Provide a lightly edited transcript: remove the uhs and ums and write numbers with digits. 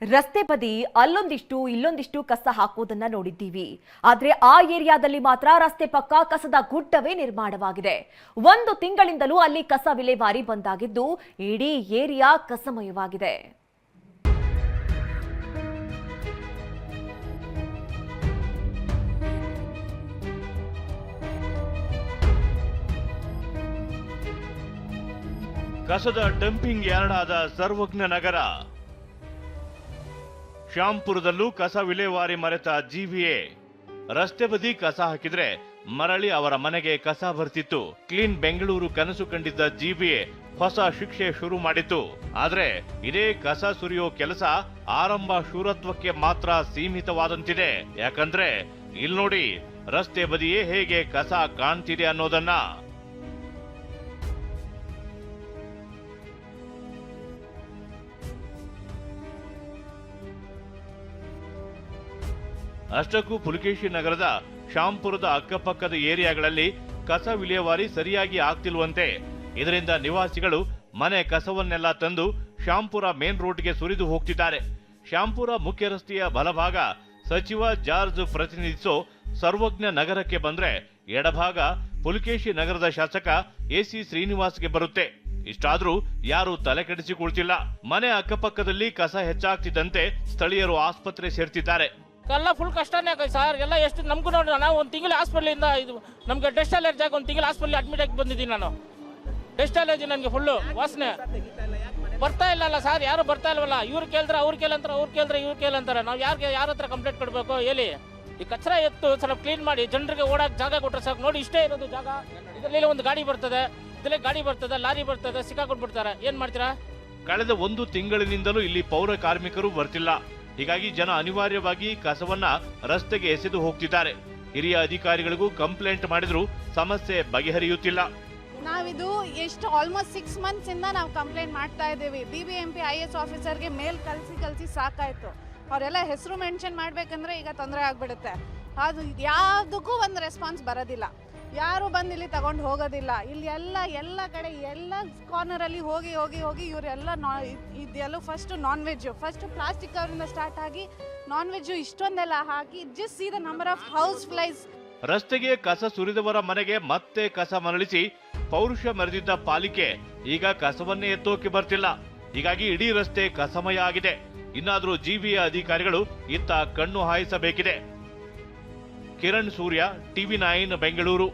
ರಸ್ತೆ ಬದಿ ಅಲ್ಲೊಂದಿಷ್ಟು ಇಲ್ಲೊಂದಿಷ್ಟು ಕಸ ಹಾಕುವುದನ್ನ ನೋಡಿದ್ದೀವಿ. ಆದ್ರೆ ಆ ಏರಿಯಾದಲ್ಲಿ ಮಾತ್ರ ರಸ್ತೆ ಪಕ್ಕ ಕಸದ ಗುಡ್ಡವೇ ನಿರ್ಮಾಣವಾಗಿದೆ. 1 ತಿಂಗಳಿಂದಲೂ ಅಲ್ಲಿ ಕಸ ವಿಲೇವಾರಿ ಬಂದಾಗಿದ್ದು ಇಡೀ ಏರಿಯಾ ಕಸಮಯವಾಗಿದೆ. ಕಸದ ಡಂಪಿಂಗ್ ಯಾರ್ಡ್ ಆದ ಸರ್ವಜ್ಞ ನಗರ. ಶ್ಯಾಂಪುರದಲ್ಲೂ ಕಸ ವಿಲೇವಾರಿ ಮರೆತ ಜಿವಿಎ. ರಸ್ತೆ ಬದಿ ಕಸ ಹಾಕಿದ್ರೆ ಮರಳಿ ಅವರ ಮನೆಗೆ ಕಸ ಬರ್ತಿತ್ತು. ಕ್ಲೀನ್ ಬೆಂಗಳೂರು ಕನಸು ಕಂಡಿದ್ದ ಜಿವಿಎ ಹೊಸ ಶಿಕ್ಷೆ ಶುರು ಮಾಡಿತ್ತು. ಆದ್ರೆ ಇದೇ ಕಸ ಸುರಿಯೋ ಕೆಲಸ ಆರಂಭ ಶೂರತ್ವಕ್ಕೆ ಮಾತ್ರ ಸೀಮಿತವಾದಂತಿದೆ. ಯಾಕಂದ್ರೆ ಇಲ್ಲಿ ನೋಡಿ, ರಸ್ತೆ ಬದಿಯೇ ಹೇಗೆ ಕಸ ಕಾಣ್ತಿದೆ ಅನ್ನೋದನ್ನ. ಅಷ್ಟಕ್ಕೂ ಪುಲಕೇಶಿ ನಗರದ ಶ್ಯಾಂಪುರದ ಅಕ್ಕಪಕ್ಕದ ಏರಿಯಾಗಳಲ್ಲಿ ಕಸ ವಿಲೇವಾರಿ ಸರಿಯಾಗಿ ಆಗ್ತಿಲ್ವಂತೆ. ಇದರಿಂದ ನಿವಾಸಿಗಳು ಮನೆ ಕಸವನ್ನೆಲ್ಲ ತಂದು ಶ್ಯಾಂಪುರ ಮೇನ್ ರೋಡ್ಗೆ ಸುರಿದು ಹೋಗ್ತಿದ್ದಾರೆ. ಶ್ಯಾಂಪುರ ಮುಖ್ಯ ರಸ್ತೆಯ ಬಲಭಾಗ ಸಚಿವ ಜಾರ್ಜ್ ಪ್ರತಿನಿಧಿಸೋ ಸರ್ವಜ್ಞ ನಗರಕ್ಕೆ ಬಂದ್ರೆ, ಎಡಭಾಗ ಪುಲಕೇಶಿ ನಗರದ ಶಾಸಕ ಎಸಿ ಶ್ರೀನಿವಾಸ್ಗೆ ಬರುತ್ತೆ. ಇಷ್ಟಾದ್ರೂ ಯಾರು ತಲೆ ಕೆಡಿಸಿಕೊಳ್ತಿಲ್ಲ. ಮನೆ ಅಕ್ಕಪಕ್ಕದಲ್ಲಿ ಕಸ ಹೆಚ್ಚಾಗ್ತಿದ್ದಂತೆ ಸ್ಥಳೀಯರು ಆಸ್ಪತ್ರೆ ಸೇರ್ತಿದ್ದಾರೆ. ಎಲ್ಲ ಫುಲ್ ಕಷ್ಟನೇ ಸರ್. ಎಲ್ಲ ಎಷ್ಟು ನಮಗೂ ನೋಡಿ, ನಾವು 1 ತಿಂಗಳು ಹಾಸ್ಪಿಟ್ಲಿಂದ ಇದು ನಮಗೆ ಡೆಸ್ಟ್ ಅಲರ್ಜಿ ಆಗಿ 1 ತಿಂಗಳು ಹಾಸ್ಪಿಟ್ಲ್ ಅಡ್ಮಿಟ್ ಆಗಿ ಬಂದಿದ್ದೀನಿ ನಾನು. ಡೆಸ್ಟ್ ಅಲರ್ಜಿ ನನಗೆ ಫುಲ್ಲು ವಾಸನೆ ಬರ್ತಾ ಇಲ್ಲಲ್ಲ ಸರ್. ಯಾರು ಬರ್ತಾ ಇಲ್ವಲ್ಲ. ಇವ್ರು ಕೇಳಿದ್ರೆ ಅವ್ರು ಕೇಳಂತಾರೆ, ಅವ್ರು ಕೇಳಿದ್ರೆ ಇವ್ರು ಕೇಳಂತಾರೆ. ನಾವು ಯಾರ ಹತ್ರ ಕಂಪ್ಲೇಂಟ್ ಕೊಡಬೇಕು ಹೇಳಿ? ಈ ಕಚರ ಎತ್ತು ಸ್ವಲ್ಪ ಕ್ಲೀನ್ ಮಾಡಿ ಜನರಿಗೆ ಓಡಾಕ್ ಜಾಗ ಕೊಟ್ಟರೆ ಸಾಕು. ನೋಡಿ, ಇಷ್ಟೇ ಇರೋದು ಜಾಗ. ಇದರಲ್ಲಿ ಒಂದು ಗಾಡಿ ಬರ್ತದೆ, ಇದರಲ್ಲಿ ಗಾಡಿ ಬರ್ತದೆ, ಲಾರಿ ಬರ್ತದೆ, ಸಿಕ್ಕಾಕೊಟ್ಬಿಡ್ತಾರೆ. ಏನ್ ಮಾಡ್ತೀರಾ? ಕಳೆದ 1 ತಿಂಗಳಿನಿಂದಲೂ ಇಲ್ಲಿ ಪೌರ ಕಾರ್ಮಿಕರು ಬರ್ತಿಲ್ಲ. ಹೀಗಾಗಿ ಜನ ಅನಿವಾರ್ಯವಾಗಿ ಕಸವನ್ನ ರಸ್ತೆಗೆ ಎಸೆದು ಹೋಗ್ತಿದ್ದಾರೆ. ಹಿರಿಯ ಅಧಿಕಾರಿಗಳಿಗೂ ಕಂಪ್ಲೇಂಟ್ ಮಾಡಿದ್ರು ಸಮಸ್ಯೆ ಬಗೆಹರಿಯುತ್ತಿಲ್ಲ. ನಾವಿದು ಎಷ್ಟು ಆಲ್ಮೋಸ್ಟ್ 6 ಮಂತ್ಸ್ ಇಂದ ನಾವು ಕಂಪ್ಲೇಂಟ್ ಮಾಡ್ತಾ ಇದ್ದೀವಿ. BBMP IS ಆಫೀಸರ್ಗೆ ಮೇಲ್ ಕಳಿಸಿ ಸಾಕಾಯ್ತು. ಅವರೆಲ್ಲ ಹೆಸರು ಮೆನ್ಷನ್ ಮಾಡ್ಬೇಕಂದ್ರೆ ಈಗ ತೊಂದರೆ ಆಗ್ಬಿಡುತ್ತೆ. ಅದು ಯಾವುದಕ್ಕೂ ಒಂದು ರೆಸ್ಪಾನ್ಸ್ ಬರೋದಿಲ್ಲ. ಯಾರು ಬಂದು ಇಲ್ಲಿ ತಗೊಂಡು ಹೋಗೋದಿಲ್ಲ. ಇಲ್ಲಿ ಎಲ್ಲ ಕಡೆ ಎಲ್ಲ ಕಾರ್ನರಲ್ಲಿ ಹೋಗಿ ಇವರೆಲ್ಲ ಇದೆಲ್ಲ first non veg, first plastic ಅವರಿಂದ ಸ್ಟಾರ್ಟ್ ಆಗಿ ನಾನ್ ವೆಜ್ಜು ಇಷ್ಟೊಂದೆಲ್ಲ ಹಾಕಿ just see the number of house flies. ರಸ್ತೆಗೆ ಕಸ ಸುರಿದವರ ಮನೆಗೆ ಮತ್ತೆ ಕಸ ಮರಳಿಸಿ ಪೌರುಷ ಮೆರೆದಿದ್ದ ಪಾಲಿಕೆ ಈಗ ಕಸವನ್ನೇ ಎತ್ತೋಕೆ ಬರ್ತಿಲ್ಲ. ಹೀಗಾಗಿ ಇಡೀ ರಸ್ತೆ ಕಸಮಯ ಆಗಿದೆ. ಇನ್ನಾದ್ರೂ ಜಿವಿಎ ಅಧಿಕಾರಿಗಳು ಇತ್ತ ಕಣ್ಣು ಹಾಯಿಸಬೇಕಿದೆ. ಕಿರಣ್ ಸೂರ್ಯ, TV9 ಬೆಂಗಳೂರು.